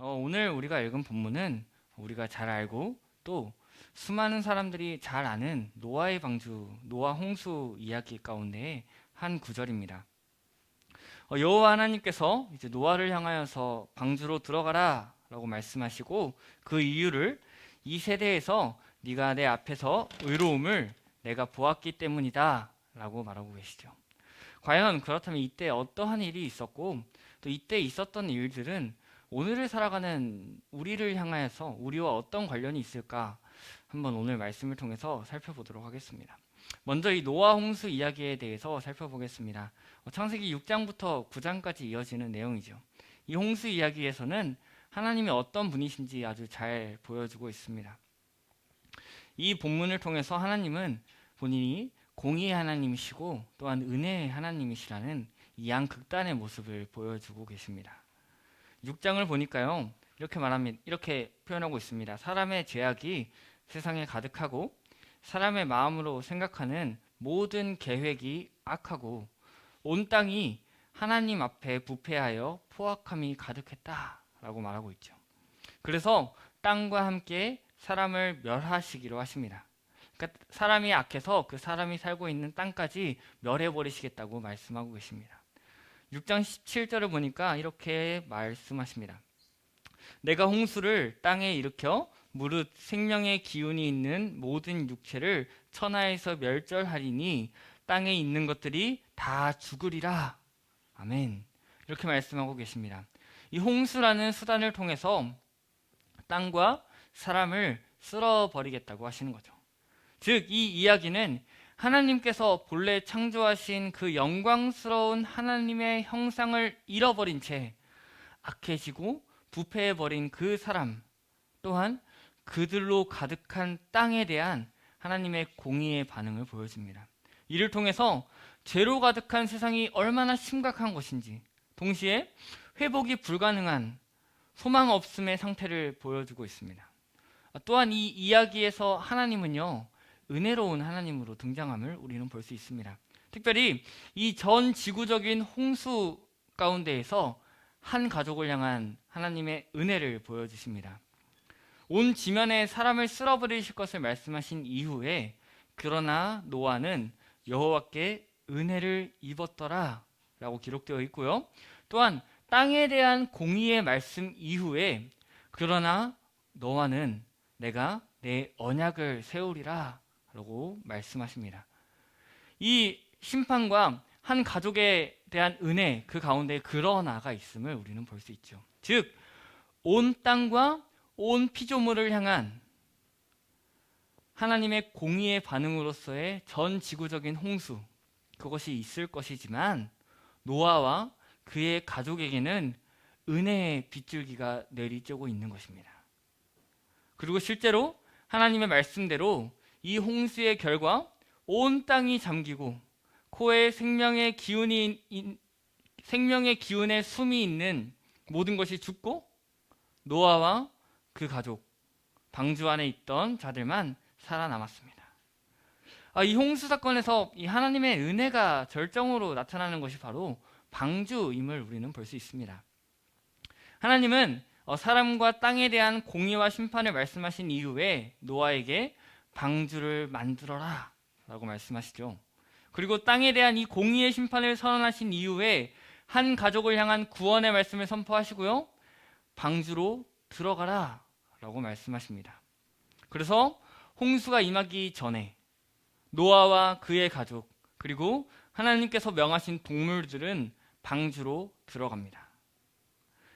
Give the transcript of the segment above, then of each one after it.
오늘 우리가 읽은 본문은 우리가 잘 알고 또 수많은 사람들이 잘 아는 노아의 방주, 노아 홍수 이야기 가운데 한 구절입니다. 여호와 하나님께서 이제 노아를 향하여서 방주로 들어가라라고 말씀하시고 그 이유를 이 세대에서 네가 내 앞에서 의로움을 내가 보았기 때문이다라고 말하고 계시죠. 과연 그렇다면 이때 어떠한 일이 있었고 또 이때 있었던 일들은 오늘을 살아가는 우리를 향하여서 우리와 어떤 관련이 있을까 한번 오늘 말씀을 통해서 살펴보도록 하겠습니다. 먼저 이 노아 홍수 이야기에 대해서 살펴보겠습니다. 창세기 6장부터 9장까지 이어지는 내용이죠. 이 홍수 이야기에서는 하나님이 어떤 분이신지 아주 잘 보여주고 있습니다. 이 본문을 통해서 하나님은 본인이 공의의 하나님이시고 또한 은혜의 하나님이시라는 이 양극단의 모습을 보여주고 계십니다. 6장을 보니까요. 이렇게 표현하고 있습니다. 사람의 죄악이 세상에 가득하고 사람의 마음으로 생각하는 모든 계획이 악하고 온 땅이 하나님 앞에 부패하여 포악함이 가득했다라고 말하고 있죠. 그래서 땅과 함께 사람을 멸하시기로 하십니다. 그러니까 사람이 악해서 그 사람이 살고 있는 땅까지 멸해버리시겠다고 말씀하고 계십니다. 6장 17절을 보니까 이렇게 말씀하십니다. 내가 홍수를 땅에 일으켜 무릇 생명의 기운이 있는 모든 육체를 천하에서 멸절하리니 땅에 있는 것들이 다 죽으리라. 아멘. 이렇게 말씀하고 계십니다. 이 홍수라는 수단을 통해서 땅과 사람을 쓸어버리겠다고 하시는 거죠. 즉, 이 이야기는 하나님께서 본래 창조하신 그 영광스러운 하나님의 형상을 잃어버린 채 악해지고 부패해버린 그 사람 또한 그들로 가득한 땅에 대한 하나님의 공의의 반응을 보여줍니다. 이를 통해서 죄로 가득한 세상이 얼마나 심각한 것인지 동시에 회복이 불가능한 소망 없음의 상태를 보여주고 있습니다. 또한 이 이야기에서 하나님은요 은혜로운 하나님으로 등장함을 우리는 볼 수 있습니다. 특별히 이 전 지구적인 홍수 가운데에서 한 가족을 향한 하나님의 은혜를 보여주십니다. 온 지면에 사람을 쓸어버리실 것을 말씀하신 이후에 그러나 노아는 여호와께 은혜를 입었더라 라고 기록되어 있고요. 또한 땅에 대한 공의의 말씀 이후에 그러나 노아는 내가 내 언약을 세우리라 라고 말씀하십니다. 이 심판과 한 가족에 대한 은혜 그 가운데 그러나가 있음을 우리는 볼 수 있죠. 즉 온 땅과 온 피조물을 향한 하나님의 공의의 반응으로서의 전 지구적인 홍수 그것이 있을 것이지만 노아와 그의 가족에게는 은혜의 빗줄기가 내리쬐고 있는 것입니다. 그리고 실제로 하나님의 말씀대로 이 홍수의 결과 온 땅이 잠기고 코에 생명의 기운에 숨이 있는 모든 것이 죽고 노아와 그 가족, 방주 안에 있던 자들만 살아남았습니다. 이 홍수 사건에서 이 하나님의 은혜가 절정으로 나타나는 것이 바로 방주임을 우리는 볼 수 있습니다. 하나님은 사람과 땅에 대한 공의와 심판을 말씀하신 이후에 노아에게 방주를 만들어라 라고 말씀하시죠. 그리고 땅에 대한 이 공의의 심판을 선언하신 이후에 한 가족을 향한 구원의 말씀을 선포하시고요. 방주로 들어가라 라고 말씀하십니다. 그래서 홍수가 임하기 전에 노아와 그의 가족 그리고 하나님께서 명하신 동물들은 방주로 들어갑니다.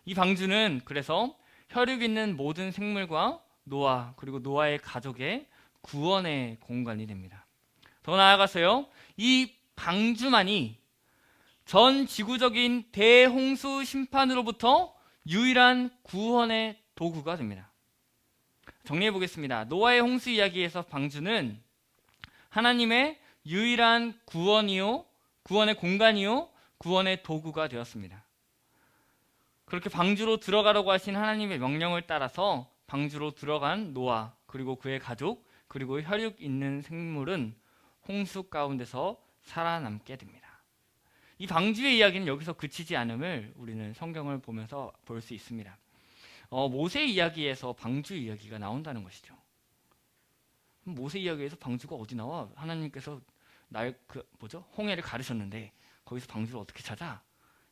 이 방주는 그래서 혈육 있는 모든 생물과 노아 그리고 노아의 가족의 구원의 공간이 됩니다. 더 나아가서요. 이 방주만이 전 지구적인 대홍수 심판으로부터 유일한 구원의 도구가 됩니다. 정리해 보겠습니다. 노아의 홍수 이야기에서 방주는 하나님의 유일한 구원이요, 구원의 공간이요, 구원의 도구가 되었습니다. 그렇게 방주로 들어가라고 하신 하나님의 명령을 따라서 방주로 들어간 노아 그리고 그의 가족 그리고 혈육 있는 생물은 홍수 가운데서 살아남게 됩니다. 이 방주의 이야기는 여기서 그치지 않음을 우리는 성경을 보면서 볼 수 있습니다. 모세 이야기에서 방주 이야기가 나온다는 것이죠. 모세 이야기에서 방주가 어디 나와? 하나님께서 홍해를 가르셨는데 거기서 방주를 어떻게 찾아?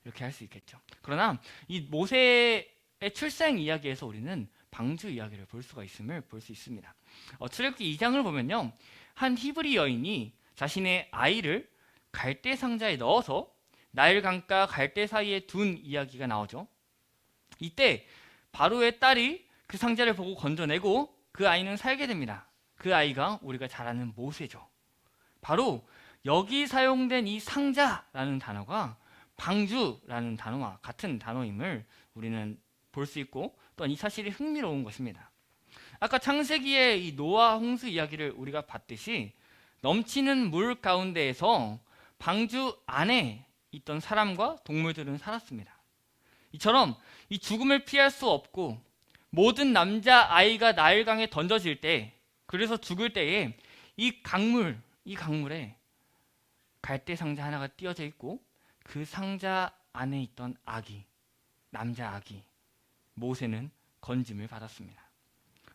이렇게 할 수 있겠죠. 그러나 이 모세의 출생 이야기에서 우리는 방주 이야기를 볼 수가 있음을 볼 수 있습니다. 출애굽기 2장을 보면요, 한 히브리 여인이 자신의 아이를 갈대 상자에 넣어서 나일강과 갈대 사이에 둔 이야기가 나오죠. 이때 바로의 딸이 그 상자를 보고 건져내고 그 아이는 살게 됩니다. 그 아이가 우리가 잘 아는 모세죠. 바로 여기 사용된 이 상자라는 단어가 방주라는 단어와 같은 단어임을 우리는 볼 수 있고, 또 이 사실이 흥미로운 것입니다. 아까 창세기의 이 노아 홍수 이야기를 우리가 봤듯이 넘치는 물 가운데에서 방주 안에 있던 사람과 동물들은 살았습니다. 이처럼 이 죽음을 피할 수 없고 모든 남자 아이가 나일강에 던져질 때, 그래서 죽을 때에 이 강물에 갈대 상자 하나가 띄어져 있고 그 상자 안에 있던 남자 아기 모세는 건짐을 받았습니다.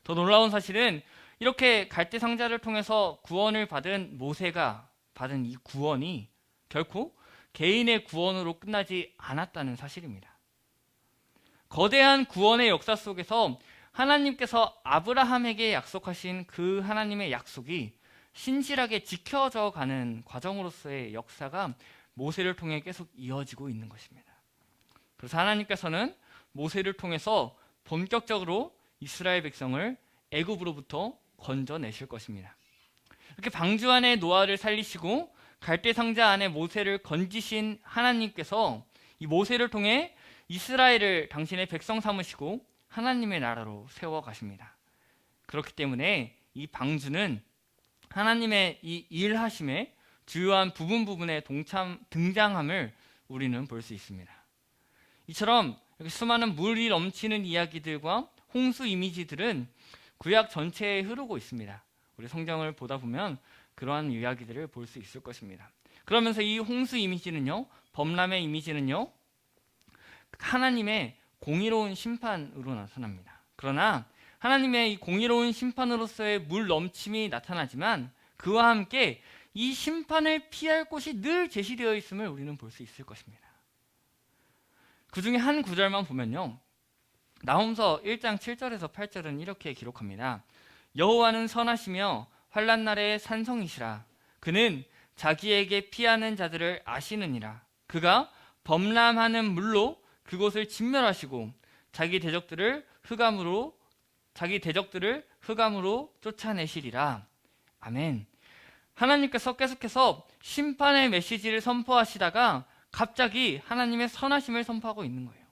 더 놀라운 사실은 이렇게 갈대 상자를 통해서 구원을 받은 모세가 받은 이 구원이 결코 개인의 구원으로 끝나지 않았다는 사실입니다. 거대한 구원의 역사 속에서 하나님께서 아브라함에게 약속하신 그 하나님의 약속이 신실하게 지켜져 가는 과정으로서의 역사가 모세를 통해 계속 이어지고 있는 것입니다. 그래서 하나님께서는 모세를 통해서 본격적으로 이스라엘 백성을 애굽으로부터 건져내실 것입니다. 이렇게 방주 안에 노아를 살리시고 갈대 상자 안에 모세를 건지신 하나님께서 이 모세를 통해 이스라엘을 당신의 백성 삼으시고 하나님의 나라로 세워 가십니다. 그렇기 때문에 이 방주는 하나님의 이 일하심의 주요한 부분에 등장함을 우리는 볼 수 있습니다. 이처럼 수많은 물이 넘치는 이야기들과 홍수 이미지들은 구약 전체에 흐르고 있습니다. 우리 성경을 보다 보면 그러한 이야기들을 볼 수 있을 것입니다. 그러면서 이 홍수 이미지는요, 범람의 이미지는요, 하나님의 공의로운 심판으로 나타납니다. 그러나 하나님의 이 공의로운 심판으로서의 물 넘침이 나타나지만 그와 함께 이 심판을 피할 곳이 늘 제시되어 있음을 우리는 볼 수 있을 것입니다. 그 중에 한 구절만 보면요, 나홈서 1장 7절에서 8절은 이렇게 기록합니다. 여호와는 선하시며 환난 날의 산성이시라. 그는 자기에게 피하는 자들을 아시느니라. 그가 범람하는 물로 그곳을 진멸하시고 자기 대적들을 흑암으로 쫓아내시리라. 아멘. 하나님께서 계속해서 심판의 메시지를 선포하시다가 갑자기 하나님의 선하심을 선포하고 있는 거예요.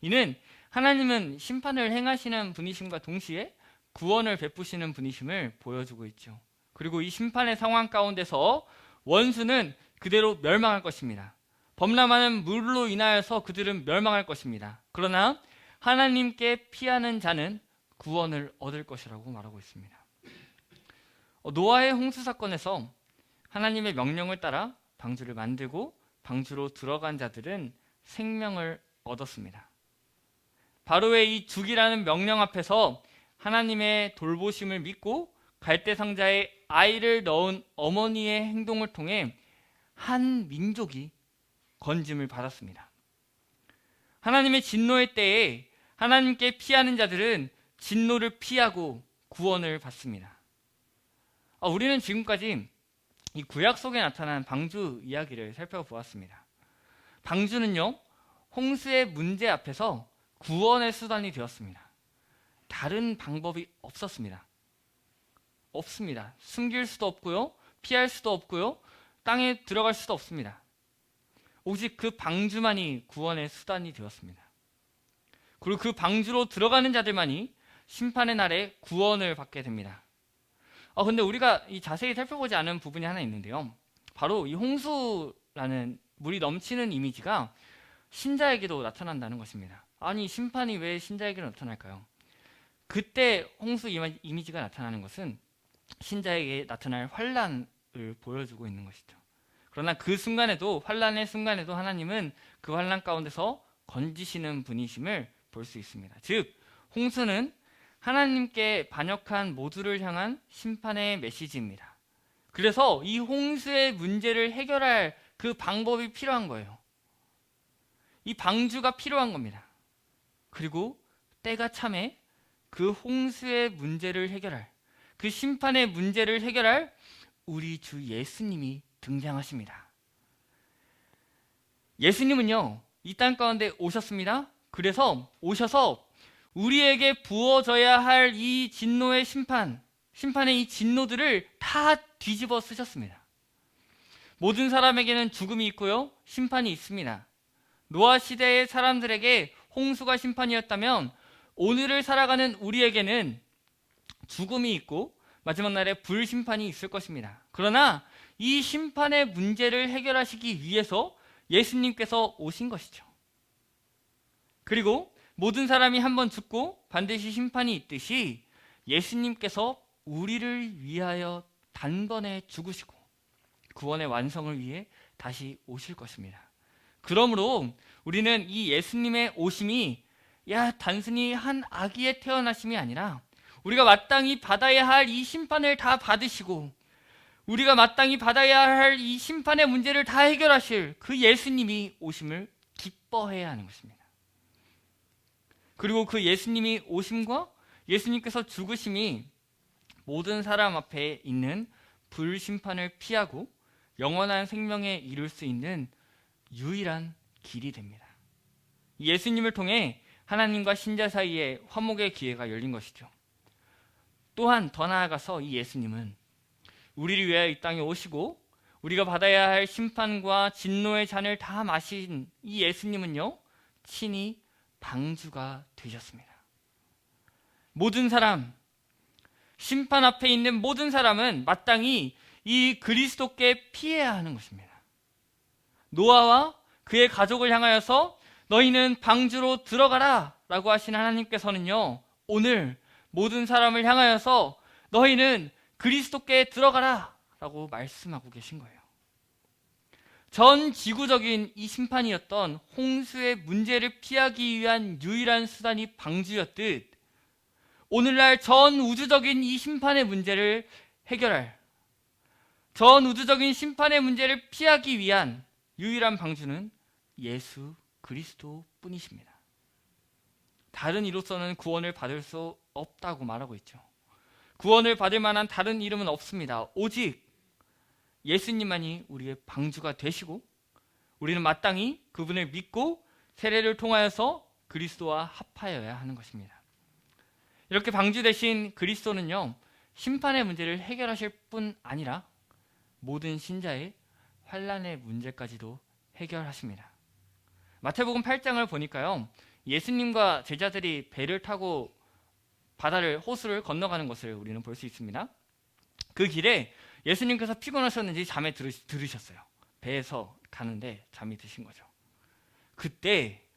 이는 하나님은 심판을 행하시는 분이심과 동시에 구원을 베푸시는 분이심을 보여주고 있죠. 그리고 이 심판의 상황 가운데서 원수는 그대로 멸망할 것입니다. 범람하는 물로 인하여서 그들은 멸망할 것입니다. 그러나 하나님께 피하는 자는 구원을 얻을 것이라고 말하고 있습니다. 노아의 홍수 사건에서 하나님의 명령을 따라 방주를 만들고 방주로 들어간 자들은 생명을 얻었습니다. 바로의 이 죽이라는 명령 앞에서 하나님의 돌보심을 믿고 갈대 상자에 아이를 넣은 어머니의 행동을 통해 한 민족이 건짐을 받았습니다. 하나님의 진노의 때에 하나님께 피하는 자들은 진노를 피하고 구원을 받습니다. 우리는 지금까지 이 구약 속에 나타난 방주 이야기를 살펴보았습니다. 방주는요, 홍수의 문제 앞에서 구원의 수단이 되었습니다. 다른 방법이 없었습니다. 숨길 수도 없고요, 피할 수도 없고요, 땅에 들어갈 수도 없습니다. 오직 그 방주만이 구원의 수단이 되었습니다. 그리고 그 방주로 들어가는 자들만이 심판의 날에 구원을 받게 됩니다. 근데 우리가 자세히 살펴보지 않은 부분이 하나 있는데요, 바로 이 홍수라는 물이 넘치는 이미지가 신자에게도 나타난다는 것입니다. 아니, 심판이 왜 신자에게 나타날까요? 그때 홍수 이미지가 나타나는 것은 신자에게 나타날 환난을 보여주고 있는 것이죠. 그러나 그 순간에도, 환난의 순간에도 하나님은 그 환난 가운데서 건지시는 분이심을 볼 수 있습니다. 즉, 홍수는 하나님께 반역한 모두를 향한 심판의 메시지입니다. 그래서 이 홍수의 문제를 해결할 그 방법이 필요한 거예요. 이 방주가 필요한 겁니다. 그리고 때가 참에 그 홍수의 문제를 해결할, 그 심판의 문제를 해결할 우리 주 예수님이 등장하십니다. 예수님은요, 이 땅 가운데 오셨습니다. 그래서 오셔서 우리에게 부어져야 할 이 진노의 심판의 이 진노들을 다 뒤집어 쓰셨습니다. 모든 사람에게는 죽음이 있고요, 심판이 있습니다. 노아 시대의 사람들에게 홍수가 심판이었다면 오늘을 살아가는 우리에게는 죽음이 있고 마지막 날에 불심판이 있을 것입니다. 그러나 이 심판의 문제를 해결하시기 위해서 예수님께서 오신 것이죠. 그리고 모든 사람이 한번 죽고 반드시 심판이 있듯이 예수님께서 우리를 위하여 단번에 죽으시고 구원의 완성을 위해 다시 오실 것입니다. 그러므로 우리는 이 예수님의 오심이 단순히 한 아기의 태어나심이 아니라 우리가 마땅히 받아야 할 이 심판을 다 받으시고 우리가 마땅히 받아야 할 이 심판의 문제를 다 해결하실 그 예수님이 오심을 기뻐해야 하는 것입니다. 그리고 그 예수님이 오심과 예수님께서 죽으심이 모든 사람 앞에 있는 불심판을 피하고 영원한 생명에 이룰 수 있는 유일한 길이 됩니다. 예수님을 통해 하나님과 신자 사이에 화목의 기회가 열린 것이죠. 또한 더 나아가서 이 예수님은 우리를 위하여 이 땅에 오시고 우리가 받아야 할 심판과 진노의 잔을 다 마신 이 예수님은요, 친히 방주가 되셨습니다. 모든 사람, 심판 앞에 있는 모든 사람은 마땅히 이 그리스도께 피해야 하는 것입니다. 노아와 그의 가족을 향하여서 너희는 방주로 들어가라 라고 하신 하나님께서는요, 오늘 모든 사람을 향하여서 너희는 그리스도께 들어가라 라고 말씀하고 계신 거예요. 전 지구적인 이 심판이었던 홍수의 문제를 피하기 위한 유일한 수단이 방주였듯 오늘날 전 우주적인 이 심판의 문제를 해결할, 전 우주적인 심판의 문제를 피하기 위한 유일한 방주는 예수 그리스도 뿐이십니다. 다른 이로서는 구원을 받을 수 없다고 말하고 있죠. 구원을 받을 만한 다른 이름은 없습니다. 오직 예수님만이 우리의 방주가 되시고 우리는 마땅히 그분을 믿고 세례를 통하여서 그리스도와 합하여야 하는 것입니다. 이렇게 방주 되신 그리스도는요, 심판의 문제를 해결하실 뿐 아니라 모든 신자의 환난의 문제까지도 해결하십니다. 마태복음 8장을 보니까요, 예수님과 제자들이 배를 타고 호수를 건너가는 것을 우리는 볼 수 있습니다. 그 길에 예수님께서 피곤하셨는지 잠에 들으셨어요. 배에서 가는데 잠이 드신 거죠. 그때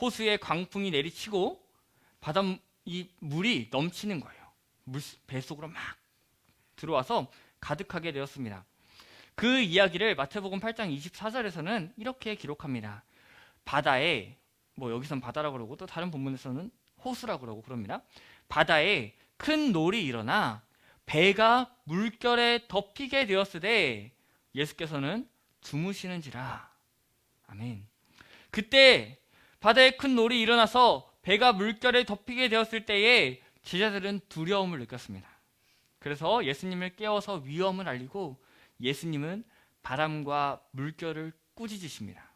호수에 광풍이 내리치고 이 물이 넘치는 거예요. 배 속으로 막 들어와서 가득하게 되었습니다. 그 이야기를 마태복음 8장 24절에서는 이렇게 기록합니다. 바다에, 여기선 바다라고 그러고 또 다른 본문에서는 호수라고 그러고 그럽니다. 바다에 큰 놀이 일어나 배가 물결에 덮이게 되었으되 예수께서는 주무시는지라. 아멘. 그때 바다에 큰 놀이 일어나서 배가 물결에 덮이게 되었을 때에 제자들은 두려움을 느꼈습니다. 그래서 예수님을 깨워서 위험을 알리고 예수님은 바람과 물결을 꾸짖으십니다.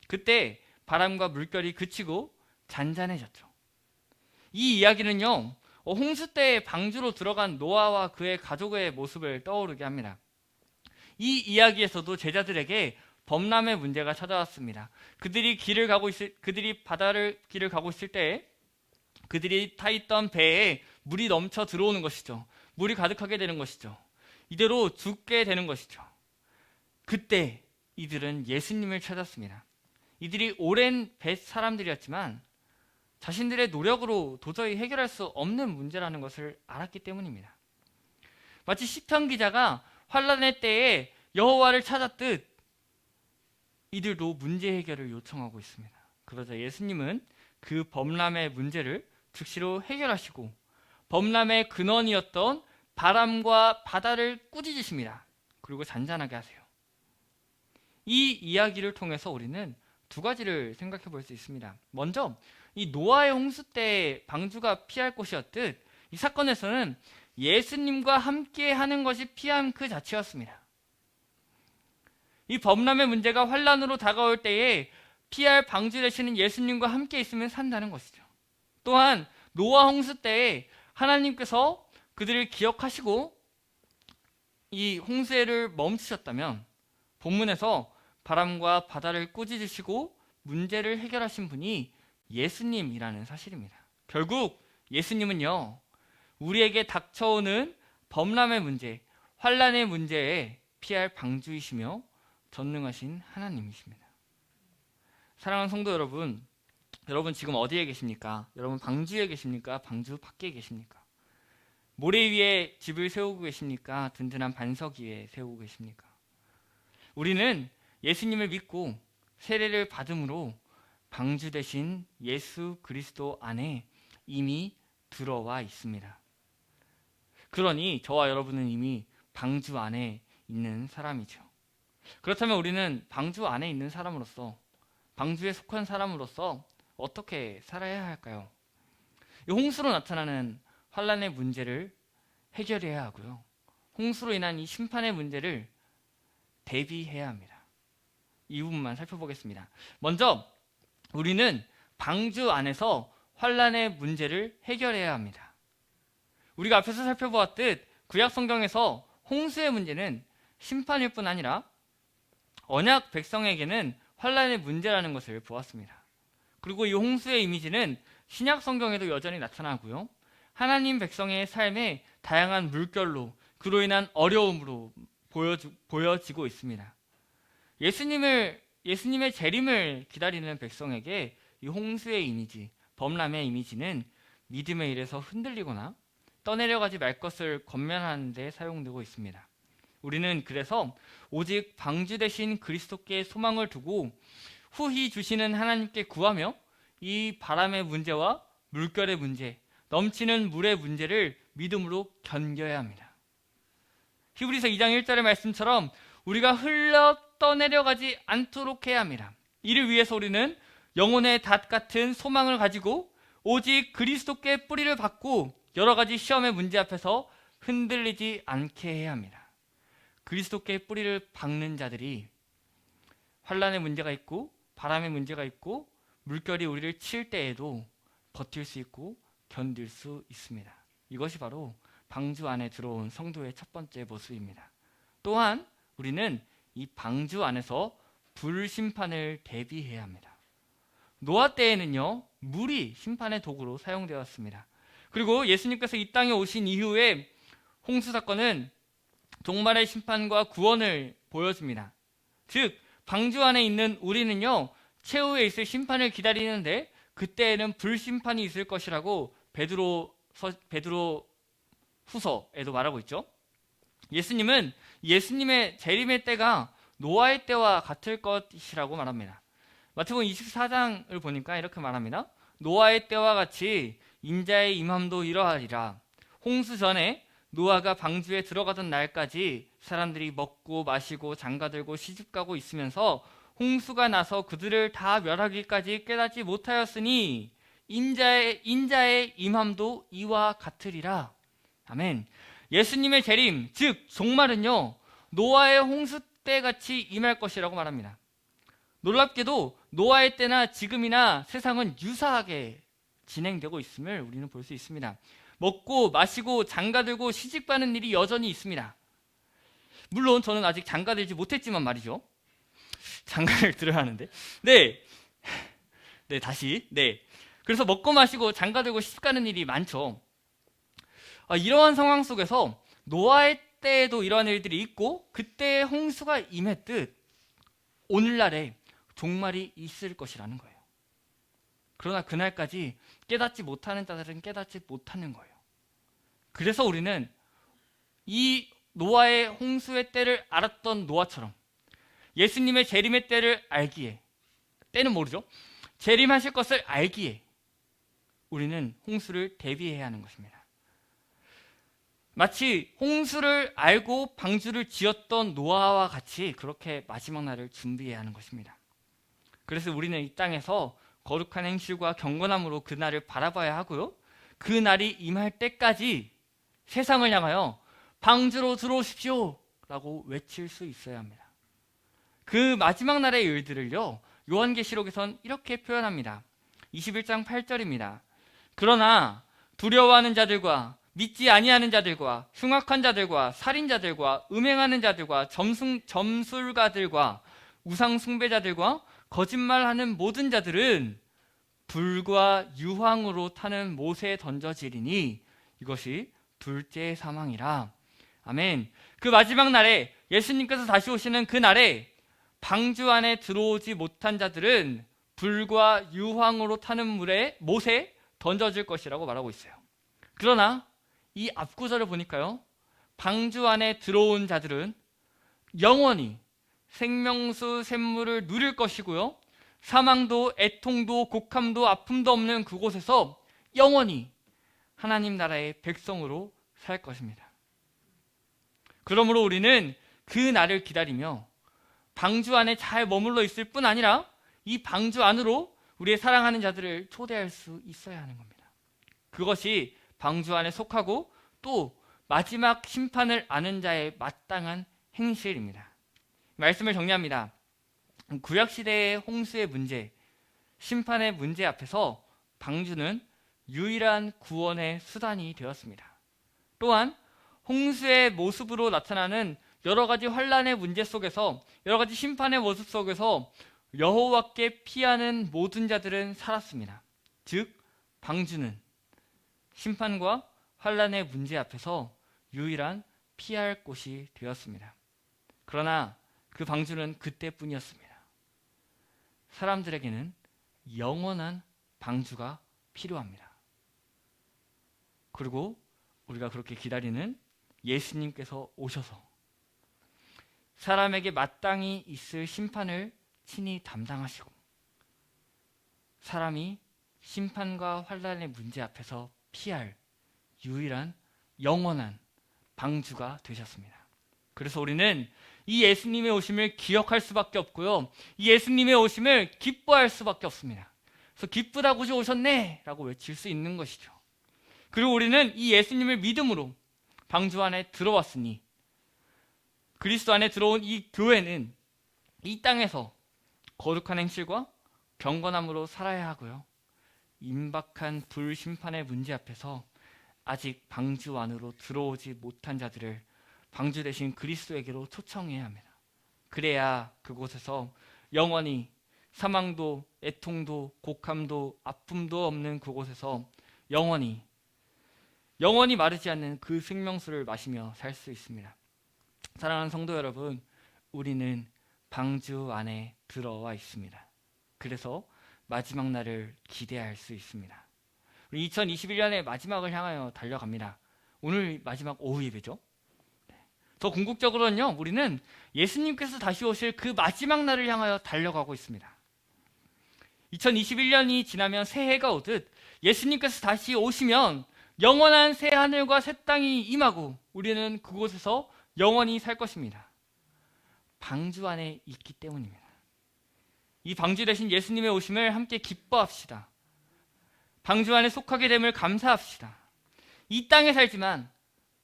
그때 바람과 물결이 그치고 잔잔해졌죠. 이 이야기는요, 홍수 때 방주로 들어간 노아와 그의 가족의 모습을 떠오르게 합니다. 이 이야기에서도 제자들에게 범람의 문제가 찾아왔습니다. 그들이 바다를 길을 가고 있을 때 그들이 타 있던 배에 물이 넘쳐 들어오는 것이죠. 물이 가득하게 되는 것이죠. 이대로 죽게 되는 것이죠. 그때 이들은 예수님을 찾았습니다. 이들이 오랜 배 사람들이었지만 자신들의 노력으로 도저히 해결할 수 없는 문제라는 것을 알았기 때문입니다. 마치 시편 기자가 환난의 때에 여호와를 찾았듯 이들도 문제 해결을 요청하고 있습니다. 그러자 예수님은 그 범람의 문제를 즉시로 해결하시고 범람의 근원이었던 바람과 바다를 꾸짖으십니다. 그리고 잔잔하게 하세요. 이 이야기를 통해서 우리는 두 가지를 생각해 볼 수 있습니다. 먼저 이 노아의 홍수 때 방주가 피할 곳이었듯 이 사건에서는 예수님과 함께 하는 것이 피함 그 자체였습니다. 이 범람의 문제가 환란으로 다가올 때에 피할 방주 되시는 예수님과 함께 있으면 산다는 것이죠. 또한 노아 홍수 때에 하나님께서 그들을 기억하시고 이 홍수를 멈추셨다면 본문에서 바람과 바다를 꾸짖으시고 문제를 해결하신 분이 예수님이라는 사실입니다. 결국 예수님은요, 우리에게 닥쳐오는 범람의 문제, 환란의 문제에 피할 방주이시며 전능하신 하나님이십니다. 사랑하는 성도 여러분, 여러분 지금 어디에 계십니까? 여러분 방주에 계십니까? 방주 밖에 계십니까? 모래 위에 집을 세우고 계십니까? 든든한 반석 위에 세우고 계십니까? 우리는 예수님을 믿고 세례를 받음으로 방주 되신 예수 그리스도 안에 이미 들어와 있습니다. 그러니 저와 여러분은 이미 방주 안에 있는 사람이죠. 그렇다면 우리는 방주 안에 있는 사람으로서, 방주에 속한 사람으로서 어떻게 살아야 할까요? 이 홍수로 나타나는 환란의 문제를 해결해야 하고요. 홍수로 인한 이 심판의 문제를 대비해야 합니다. 이 부분만 살펴보겠습니다. 먼저 우리는 방주 안에서 환란의 문제를 해결해야 합니다. 우리가 앞에서 살펴보았듯 구약 성경에서 홍수의 문제는 심판일 뿐 아니라 언약 백성에게는 환란의 문제라는 것을 보았습니다. 그리고 이 홍수의 이미지는 신약 성경에도 여전히 나타나고요. 하나님 백성의 삶에 다양한 물결로, 그로 인한 어려움으로 보여지고 있습니다. 예수님의 재림을 기다리는 백성에게 이 홍수의 이미지, 범람의 이미지는 믿음의 일에서 흔들리거나 떠내려가지 말 것을 권면하는 데 사용되고 있습니다. 우리는 그래서 오직 방주 되신 그리스도께 소망을 두고 후히 주시는 하나님께 구하며 이 바람의 문제와 물결의 문제, 넘치는 물의 문제를 믿음으로 견뎌야 합니다. 히브리서 2장 1절의 말씀처럼 우리가 흘러 떠내려가지 않도록 해야 합니다. 이를 위해서 우리는 영혼의 닷 같은 소망을 가지고 오직 그리스도께 뿌리를 받고 여러 가지 시험의 문제 앞에서 흔들리지 않게 해야 합니다. 그리스도께 뿌리를 박는 자들이 환란의 문제가 있고 바람의 문제가 있고 물결이 우리를 칠 때에도 버틸 수 있고 견딜 수 있습니다. 이것이 바로 방주 안에 들어온 성도의 첫 번째 모습입니다. 또한 우리는 이 방주 안에서 불심판을 대비해야 합니다. 노아 때에는요, 물이 심판의 도구로 사용되었습니다. 그리고 예수님께서 이 땅에 오신 이후에 홍수 사건은 종말의 심판과 구원을 보여줍니다. 즉 방주 안에 있는 우리는요, 최후에 있을 심판을 기다리는데 그때에는 불심판이 있을 것이라고 베드로 후서에도 말하고 있죠. 예수님은 예수님의 재림의 때가 노아의 때와 같을 것이라고 말합니다. 마태복음 24장을 보니까 이렇게 말합니다. 노아의 때와 같이 인자의 임함도 이러하리라. 홍수 전에 노아가 방주에 들어가던 날까지 사람들이 먹고 마시고 장가들고 시집가고 있으면서 홍수가 나서 그들을 다 멸하기까지 깨닫지 못하였으니 인자의 임함도 이와 같으리라. 아멘. 예수님의 재림, 즉 종말은요, 노아의 홍수 때 같이 임할 것이라고 말합니다. 놀랍게도 노아의 때나 지금이나 세상은 유사하게 진행되고 있음을 우리는 볼 수 있습니다. 먹고 마시고 장가들고 시집가는 일이 여전히 있습니다. 물론 저는 아직 장가들지 못했지만 말이죠. 장가를 들어야 하는데. 네, 다시. 그래서 먹고 마시고 장가들고 시집가는 일이 많죠. 이러한 상황 속에서 노아의 때에도 이러한 일들이 있고 그때의 홍수가 임했듯 오늘날에 종말이 있을 것이라는 거예요. 그러나 그날까지 깨닫지 못하는 자들은 깨닫지 못하는 거예요. 그래서 우리는 이 노아의 홍수의 때를 알았던 노아처럼 예수님의 재림의 때를 알기에, 때는 모르죠. 재림하실 것을 알기에 우리는 홍수를 대비해야 하는 것입니다. 마치 홍수를 알고 방주를 지었던 노아와 같이 그렇게 마지막 날을 준비해야 하는 것입니다. 그래서 우리는 이 땅에서 거룩한 행실과 경건함으로 그 날을 바라봐야 하고요. 그 날이 임할 때까지 세상을 향하여 방주로 들어오십시오 라고 외칠 수 있어야 합니다. 그 마지막 날의 일들을요, 요한계시록에선 이렇게 표현합니다. 21장 8절입니다. 그러나 두려워하는 자들과 믿지 아니하는 자들과 흉악한 자들과 살인자들과 음행하는 자들과 점술가들과 우상 숭배자들과 거짓말하는 모든 자들은 불과 유황으로 타는 못에 던져지리니 이것이 둘째 사망이라. 아멘. 그 마지막 날에 예수님께서 다시 오시는 그 날에 방주 안에 들어오지 못한 자들은 불과 유황으로 타는 못에 던져질 것이라고 말하고 있어요. 그러나 이 앞구절을 보니까요, 방주 안에 들어온 자들은 영원히 생명수 샘물을 누릴 것이고요, 사망도 애통도 곡함도 아픔도 없는 그곳에서 영원히 하나님 나라의 백성으로 살 것입니다. 그러므로 우리는 그 날을 기다리며 방주 안에 잘 머물러 있을 뿐 아니라 이 방주 안으로 우리의 사랑하는 자들을 초대할 수 있어야 하는 겁니다. 그것이 방주 안에 속하고 또 마지막 심판을 아는 자의 마땅한 행실입니다. 말씀을 정리합니다. 구약시대의 홍수의 문제, 심판의 문제 앞에서 방주는 유일한 구원의 수단이 되었습니다. 또한 홍수의 모습으로 나타나는 여러 가지 환난의 문제 속에서, 여러 가지 심판의 모습 속에서 여호와께 피하는 모든 자들은 살았습니다. 즉 방주는 심판과 환난의 문제 앞에서 유일한 피할 곳이 되었습니다. 그러나 그 방주는 그때뿐이었습니다. 사람들에게는 영원한 방주가 필요합니다. 그리고 우리가 그렇게 기다리는 예수님께서 오셔서 사람에게 마땅히 있을 심판을 친히 담당하시고 사람이 심판과 환난의 문제 앞에서 피할 유일한 영원한 방주가 되셨습니다. 그래서 우리는 이 예수님의 오심을 기억할 수밖에 없고요, 이 예수님의 오심을 기뻐할 수밖에 없습니다. 그래서 기쁘다고 오셨네 라고 외칠 수 있는 것이죠. 그리고 우리는 이 예수님을 믿음으로 방주 안에 들어왔으니 그리스도 안에 들어온 이 교회는 이 땅에서 거룩한 행실과 경건함으로 살아야 하고요, 임박한 불심판의 문제 앞에서 아직 방주 안으로 들어오지 못한 자들을 방주 대신 그리스도에게로 초청해야 합니다. 그래야 그곳에서 영원히 사망도 애통도 곡함도 아픔도 없는 그곳에서 영원히 마르지 않는 그 생명수를 마시며 살 수 있습니다. 사랑하는 성도 여러분, 우리는 방주 안에 들어와 있습니다. 그래서 마지막 날을 기대할 수 있습니다. 우리 2021년의 마지막을 향하여 달려갑니다. 오늘 마지막 오후 예배죠. 더 궁극적으로는요, 우리는 예수님께서 다시 오실 그 마지막 날을 향하여 달려가고 있습니다. 2021년이 지나면 새해가 오듯 예수님께서 다시 오시면 영원한 새 하늘과 새 땅이 임하고 우리는 그곳에서 영원히 살 것입니다. 방주 안에 있기 때문입니다. 이 방주 대신 예수님의 오심을 함께 기뻐합시다. 방주 안에 속하게 됨을 감사합시다. 이 땅에 살지만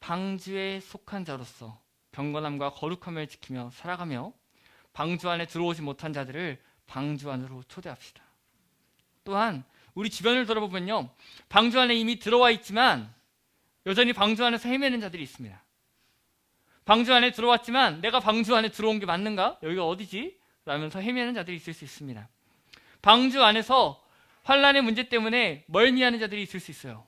방주에 속한 자로서 경건함과 거룩함을 지키며 살아가며 방주 안에 들어오지 못한 자들을 방주 안으로 초대합시다. 또한 우리 주변을 돌아보면요, 방주 안에 이미 들어와 있지만 여전히 방주 안에서 헤매는 자들이 있습니다. 방주 안에 들어왔지만 내가 방주 안에 들어온 게 맞는가? 여기가 어디지? 라면서 헤매는 자들이 있을 수 있습니다. 방주 안에서 환난의 문제 때문에 멀미하는 자들이 있을 수 있어요.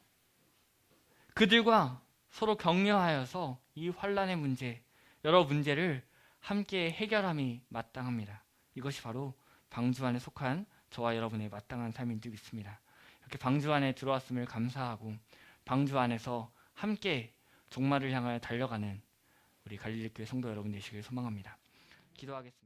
그들과 서로 격려하여서 이 환난의 문제, 여러 문제를 함께 해결함이 마땅합니다. 이것이 바로 방주 안에 속한 저와 여러분의 마땅한 삶인 줄 믿습니다. 이렇게 방주 안에 들어왔음을 감사하고 방주 안에서 함께 종말을 향하여 달려가는 우리 갈릴리 교회 성도 여러분 되시길 소망합니다. 기도하겠습니다.